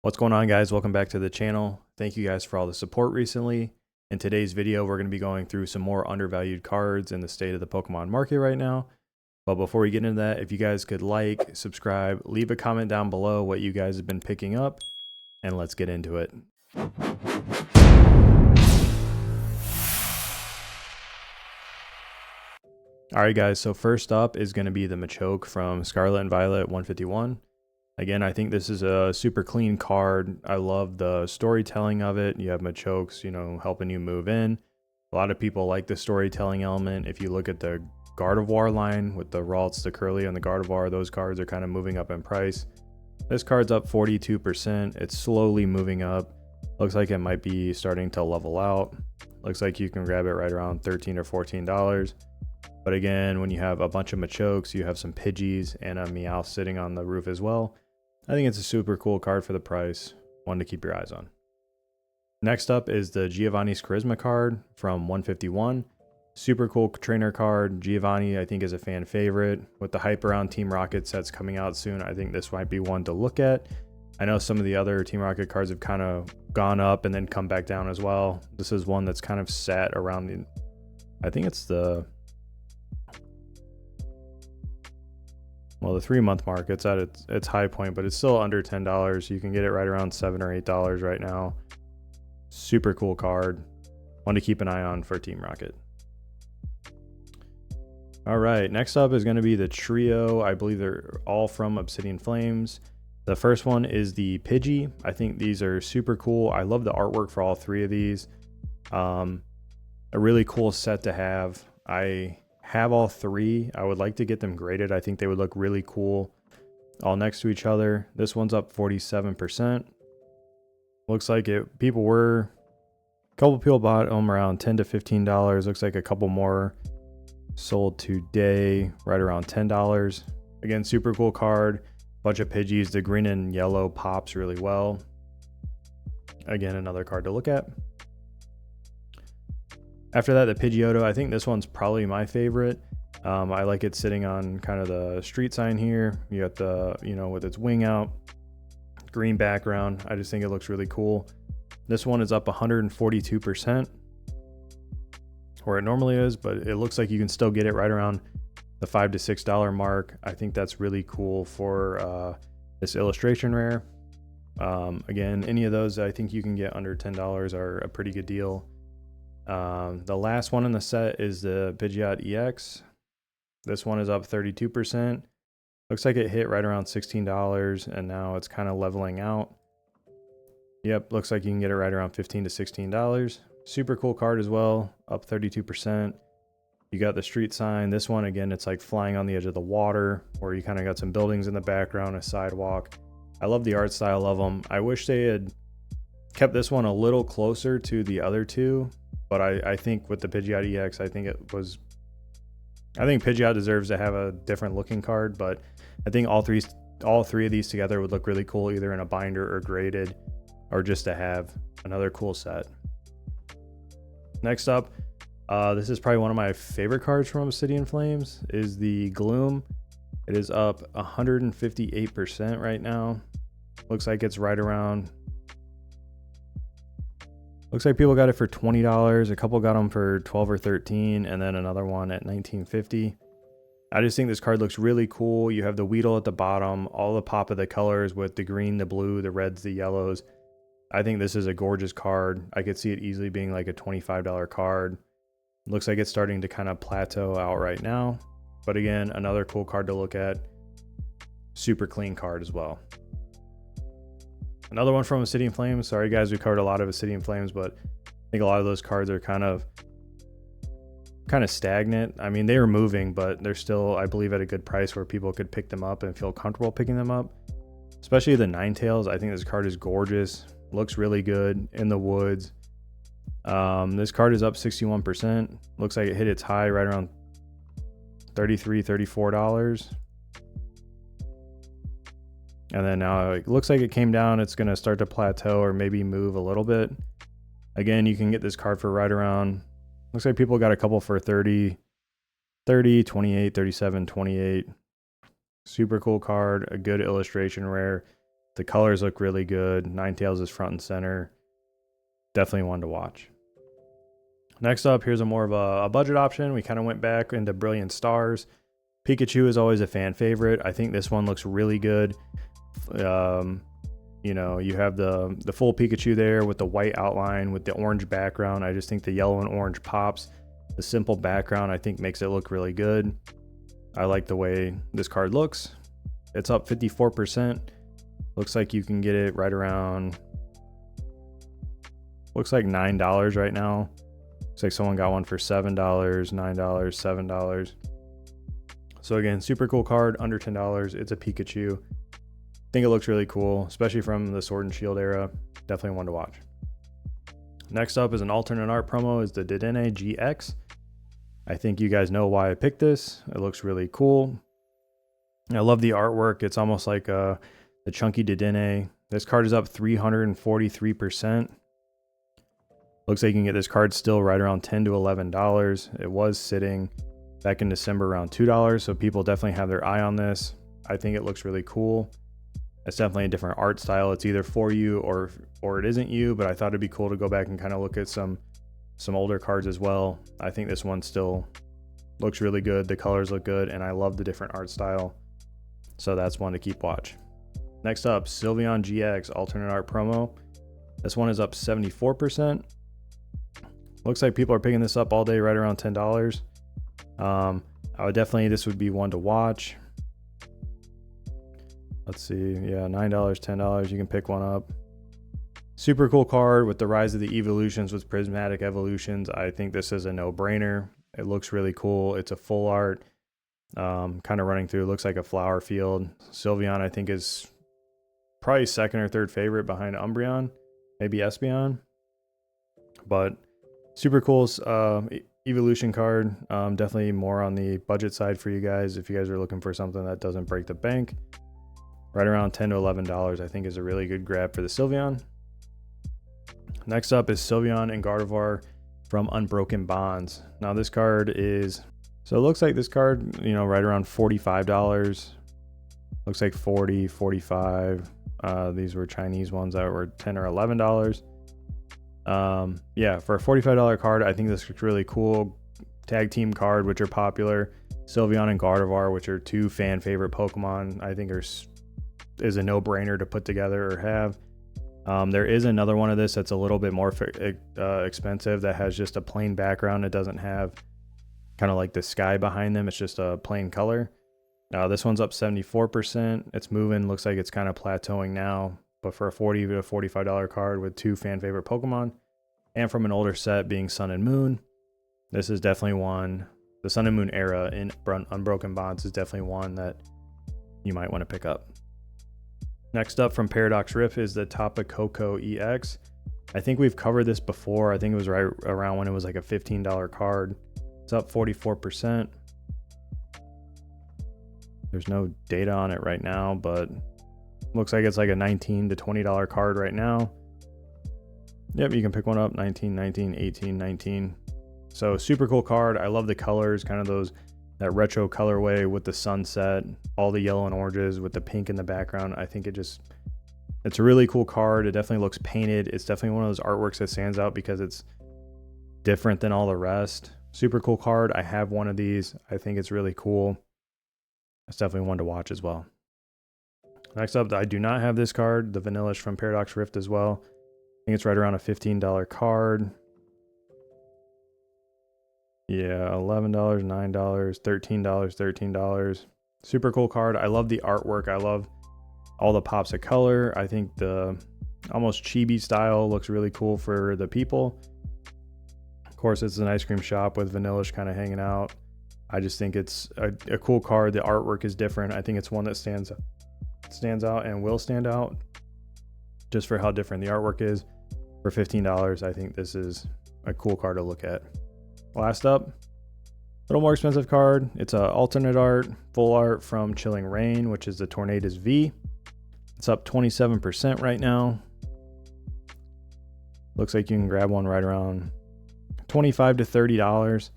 What's going on, guys? Welcome back to the channel. Thank you guys for all the support recently. In today's video, we're going to be going through some more undervalued cards in the state of the Pokemon market right now. But before we get into that, if you guys could like, subscribe, leave a comment down below what you guys have been picking up, and let's get into it. Alright guys, so first up is going to be the Machoke from Scarlet and Violet 151. Again, I think this is a super clean card. I love the storytelling of it. You have Machokes, helping you move in. A lot of people like the storytelling element. If you look at the Gardevoir line with the Ralts, the Curly, and the Gardevoir, those cards are kind of moving up in price. This card's up 42%. It's slowly moving up. Looks like it might be starting to level out. Looks like you can grab it right around $13 or $14. But again, when you have a bunch of Machokes, you have some Pidgeys and a Meowth sitting on the roof as well. I think it's a super cool card for the price, one to keep your eyes on. Next up is the Giovanni's Charisma card from 151. Super cool trainer card. Giovanni, I think, is a fan favorite. With the hype around Team Rocket sets coming out soon, I think this might be one to look at. I know some of the other Team Rocket cards have kind of gone up and then come back down as well. This is one that's kind of sat around the, I think it's the 3-month mark. It's at its high point, but it's still under $10. You can get it right around $7 or $8 right now. Super cool card. One to keep an eye on for Team Rocket. All right, next up is going to be the trio. I believe they're all from Obsidian Flames. The first one is the Pidgey. I think these are super cool. I love the artwork for all three of these. A really cool set to have. I have all three. I would like to get them graded. I think they would look really cool all next to each other. This one's up 47%. Looks like a couple people bought them around $10 to $15. Looks like a couple more sold today right around $10. Again, super cool card. Bunch of Pidgeys. The green and yellow pops really well. Again, another card to look at. After that, the Pidgeotto. I think this one's probably my favorite. I like it sitting on kind of the street sign here. You got the, with its wing out, green background. I just think it looks really cool. This one is up 142%, where it normally is, but it looks like you can still get it right around the $5 to $6 mark. I think that's really cool for this illustration rare. Again, any of those I think you can get under $10 are a pretty good deal. The last one in the set is the Pidgeot EX. This one is up 32%. Looks like it hit right around $16 and now it's kind of leveling out. Yep, looks like you can get it right around $15 to $16. Super cool card as well, up 32%. You got the street sign. This one, again, it's like flying on the edge of the water where you kind of got some buildings in the background, a sidewalk. I love the art style of them. I wish they had kept this one a little closer to the other two. But I think with the Pidgeot EX, I think Pidgeot deserves to have a different looking card, but I think all three of these together would look really cool, either in a binder or graded, or just to have another cool set. Next up, this is probably one of my favorite cards from Obsidian Flames, is the Gloom. It is up 158% right now. Looks like it's right around... Looks like people got it for $20. A couple got them for $12 or $13, and then another one at $19.50. I just think this card looks really cool. You have the Weedle at the bottom, all the pop of the colors with the green, the blue, the reds, the yellows. I think this is a gorgeous card. I could see it easily being like a $25 card. Looks like it's starting to kind of plateau out right now. But again, another cool card to look at. Super clean card as well. Another one from Obsidian Flames. Sorry guys, we covered a lot of Obsidian Flames, but I think a lot of those cards are kind of stagnant. I mean, they are moving, but they're still, I believe, at a good price where people could pick them up and feel comfortable picking them up. Especially the Ninetales. I think this card is gorgeous. Looks really good in the woods. This card is up 61%. Looks like it hit its high right around $33, $34. And then now it looks like it came down. It's going to start to plateau or maybe move a little bit. Again, you can get this card for right around, looks like people got a couple for 30, 28, 37, 28. Super cool card, a good illustration rare. The colors look really good. Ninetales is front and center. Definitely one to watch. Next up, here's a more of a budget option. We kind of went back into Brilliant Stars. Pikachu is always a fan favorite. I think this one looks really good. You know, you have the full Pikachu there with the white outline with the orange background. I just think the yellow and orange pops. The simple background, I think, makes it look really good. I like the way this card looks. It's up 54%. Looks like you can get it right around, looks like $9 right now. Looks like someone got one for $7, $9, $7. So again, super cool card, under $10. It's a Pikachu. Think it looks really cool, especially from the Sword and Shield era. Definitely one to watch. Next up is an alternate art promo, is the Dedenne GX. I think you guys know why I picked this. It looks really cool. I love the artwork. It's almost like the chunky Dedenne. This card is up 343%. Looks like you can get this card still right around $10 to $11. It was sitting back in December around $2, so people definitely have their eye on this. I think it looks really cool. It's definitely a different art style. It's either for you or it isn't you, but I thought it'd be cool to go back and kind of look at some older cards as well. I think this one still looks really good. The colors look good, and I love the different art style. So that's one to keep watch. Next up, Sylveon GX alternate art promo. This one is up 74%. Looks like people are picking this up all day, right around $10. I would definitely, this would be one to watch. Let's see, yeah, $9, $10, you can pick one up. Super cool card with the rise of the evolutions with prismatic evolutions. I think this is a no-brainer. It looks really cool. It's a full art, kind of running through. It looks like a flower field. Sylveon, I think, is probably second or third favorite behind Umbreon, maybe Espeon. But super cool evolution card. Definitely more on the budget side for you guys if you guys are looking for something that doesn't break the bank. Right around $10 to $11, I think, is a really good grab for the Sylveon. Next up is Sylveon and Gardevoir from Unbroken Bonds. Now this card is, so it looks like this card, you know, right around $45. Looks like 40, 45. These were Chinese ones that were $10 or $11. Yeah, for a $45 card, I think this looks really cool. Tag team card, which are popular. Sylveon and Gardevoir, which are two fan favorite Pokemon, I think is a no-brainer to put together or have. There is another one of this that's a little bit more expensive that has just a plain background. It doesn't have kind of like the sky behind them. It's just a plain color. This one's up 74%. It's moving. Looks like it's kind of plateauing now. But for a $40 to $45 card with two fan favorite Pokemon, and from an older set being Sun and Moon, this is definitely one. The Sun and Moon era in Unbroken Bonds is definitely one that you might want to pick up. Next up from Paradox Rift is the Tapu Koko EX. I think we've covered this before. I think it was right around when it was like a $15 card. It's up 44%. There's no data on it right now, but looks like it's like a $19 to $20 card right now. Yep, you can pick one up, 19, 19, 18, 19. So super cool card. I love the colors, kind of that retro colorway with the sunset, all the yellow and oranges with the pink in the background. I think it's a really cool card. It definitely looks painted. It's definitely one of those artworks that stands out because it's different than all the rest. Super cool card. I have one of these. I think it's really cool. It's definitely one to watch as well. Next up, I do not have this card, the Vanillish from Paradox Rift as well. I think it's right around a $15 card. Yeah, $11, $9, $13, $13. Super cool card. I love the artwork. I love all the pops of color. I think the almost chibi style looks really cool for the people. Of course, it's an ice cream shop with Vanillish kind of hanging out. I just think it's a cool card. The artwork is different. I think it's one that stands out and will stand out just for how different the artwork is. For $15, I think this is a cool card to look at. Last up, a little more expensive card. It's a alternate art, full art from Chilling Reign, which is the Tornadus V. It's up 27% right now. Looks like you can grab one right around $25 to $30.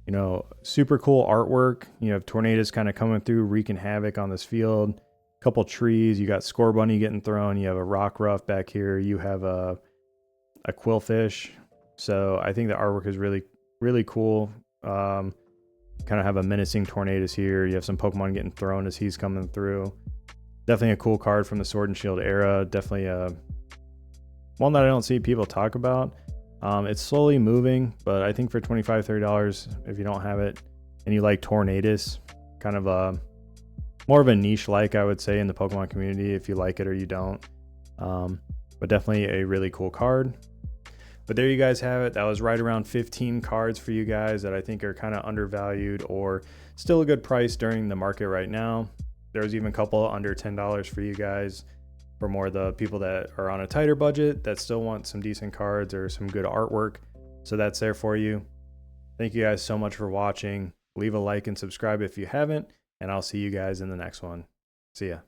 You know, super cool artwork. You have Tornadus kind of coming through, wreaking havoc on this field. couple trees. You got Score Bunny getting thrown. You have a rock ruff back here. You have a quillfish. So I think the artwork is really, really cool. Kind of have a menacing Tornadus here. You have some Pokemon getting thrown as he's coming through. Definitely a cool card from the Sword and Shield era. Definitely one that I don't see people talk about. It's slowly moving, but I think for $25, $30, if you don't have it and you like Tornadus, kind of a more of a niche like, I would say, in the Pokemon community, if you like it or you don't. But definitely a really cool card. But there you guys have it. That was right around 15 cards for you guys that I think are kind of undervalued or still a good price during the market right now. There's even a couple under $10 for you guys, for more of the people that are on a tighter budget that still want some decent cards or some good artwork. So that's there for you. Thank you guys so much for watching. Leave a like and subscribe if you haven't, and I'll see you guys in the next one. See ya.